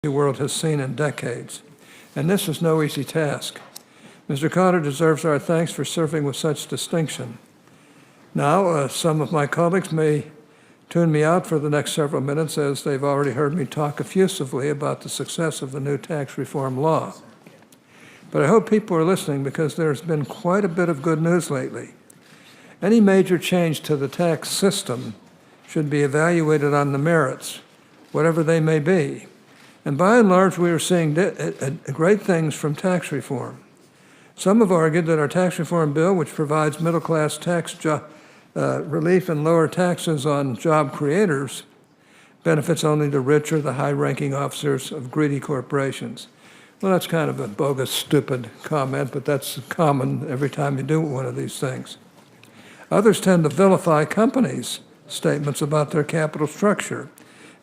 the world has seen in decades. And this is no easy task. Mr. Cotter deserves our thanks for serving with such distinction. Now, some of my colleagues may tune me out for the next several minutes, as they've already heard me talk effusively about the success of the new tax reform law. But I hope people are listening, because there's been quite a bit of good news lately. Any major change to the tax system should be evaluated on the merits, whatever they may be. And by and large, we are seeing great things from tax reform. Some have argued that our tax reform bill, which provides middle-class tax relief and lower taxes on job creators, benefits only the rich or the high-ranking officers of greedy corporations. Well, that's kind of a bogus, stupid comment, but that's common every time you do one of these things. Others tend to vilify companies' statements about their capital structure,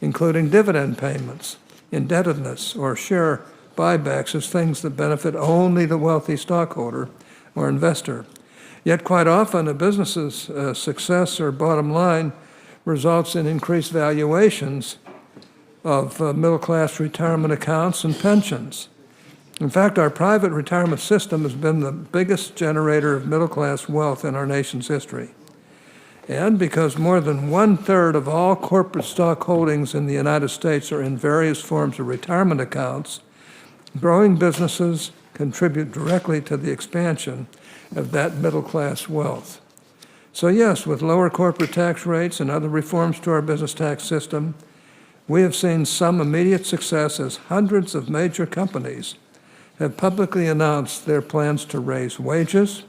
including dividend payments, indebtedness, or share buybacks as things that benefit only the wealthy stockholder or investor. Yet quite often, a business's success or bottom line results in increased valuations of middle-class retirement accounts and pensions. In fact, our private retirement system has been the biggest generator of middle-class wealth in our nation's history. And because more than 1/3 of all corporate stock holdings in the United States are in various forms of retirement accounts, growing businesses contribute directly to the expansion of that middle-class wealth. So yes, with lower corporate tax rates and other reforms to our business tax system, we have seen some immediate success, as hundreds of major companies have publicly announced their plans to raise wages,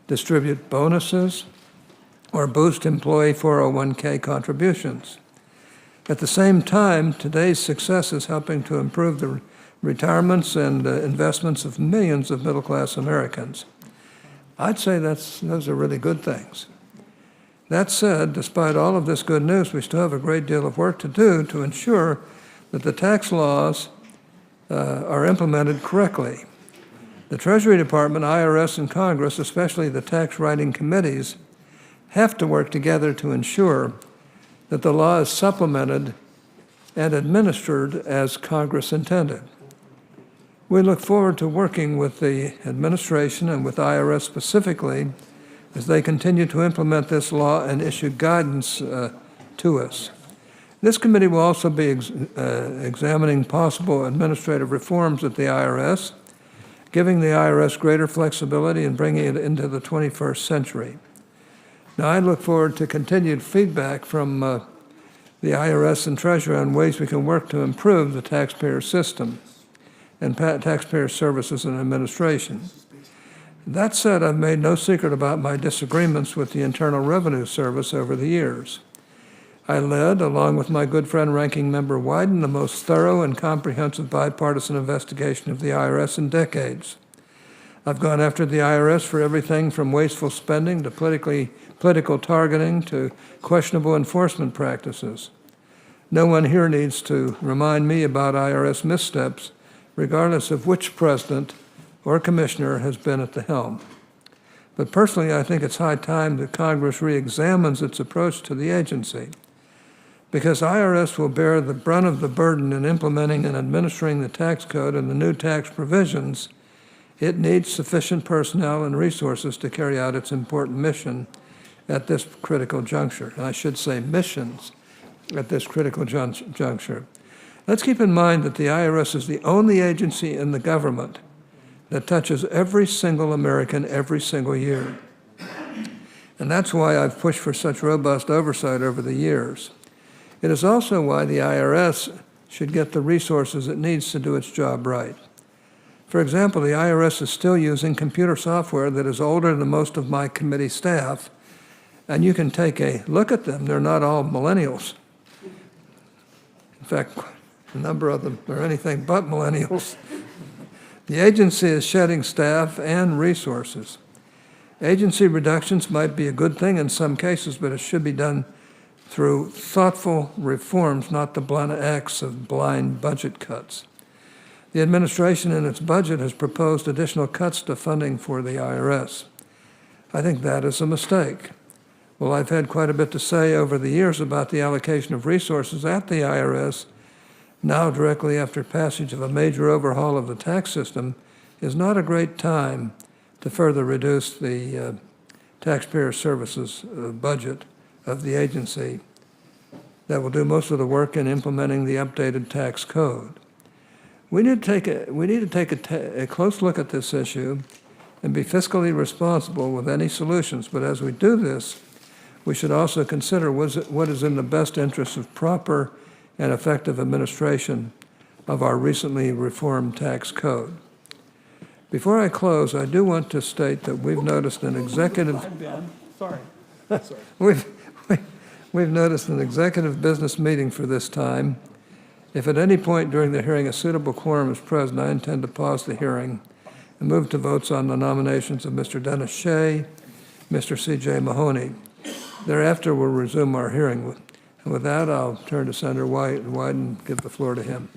distribute bonuses, or boost employee 401k contributions. At the same time, today's success is helping to improve the retirements and investments of millions of middle-class Americans. I'd say those are really good things. That said, despite all of this good news, we still have a great deal of work to do to ensure that the tax laws are implemented correctly. The Treasury Department, IRS, and Congress, especially the tax writing committees, have to work together to ensure that the law is supplemented and administered as Congress intended. We look forward to working with the administration and with IRS specifically as they continue to implement this law and issue guidance to us. This committee will also be examining possible administrative reforms at the IRS, giving the IRS greater flexibility and bringing it into the 21st century. Now, I look forward to continued feedback from the IRS and Treasury on ways we can work to improve the taxpayer system and taxpayer services and administration. That said, I've made no secret about my disagreements with the Internal Revenue Service over the years. I led, along with my good friend Ranking Member Wyden, the most thorough and comprehensive bipartisan investigation of the IRS in decades. I've gone after the IRS for everything from wasteful spending to political targeting to questionable enforcement practices. No one here needs to remind me about IRS missteps, regardless of which president or commissioner has been at the helm. But personally, I think it's high time that Congress re-examines its approach to the agency, because IRS will bear the brunt of the burden in implementing and administering the tax code and the new tax provisions. It needs sufficient personnel and resources to carry out its important mission at this critical juncture. I should say missions at this critical juncture. Let's keep in mind that the IRS is the only agency in the government that touches every single American every single year. And that's why I've pushed for such robust oversight over the years. It is also why the IRS should get the resources it needs to do its job right. For example, the IRS is still using computer software that is older than most of my committee staff, and you can take a look at them. They're not all millennials. In fact, a number of them are anything but millennials. The agency is shedding staff and resources. Agency reductions might be a good thing in some cases, but it should be done through thoughtful reforms, not the blunt acts of blind budget cuts. The administration in its budget has proposed additional cuts to funding for the IRS. I think that is a mistake. Well, I've had quite a bit to say over the years about the allocation of resources at the IRS, now directly after passage of a major overhaul of the tax system, is not a great time to further reduce the taxpayer services budget of the agency that will do most of the work in implementing the updated tax code. We need to take a close look at this issue and be fiscally responsible with any solutions. But as we do this, we should also consider what is in the best interest of proper and effective administration of our recently reformed tax code. Before I close, I do want to state that we've noticed an executive... Ben, sorry. We've noticed an executive business meeting for this time. If at any point during the hearing a suitable quorum is present, I intend to pause the hearing and move to votes on the nominations of Mr. Dennis Shea, Mr. C.J. Mahoney. Thereafter, we'll resume our hearing. And with that, I'll turn to Senator White and give the floor to him.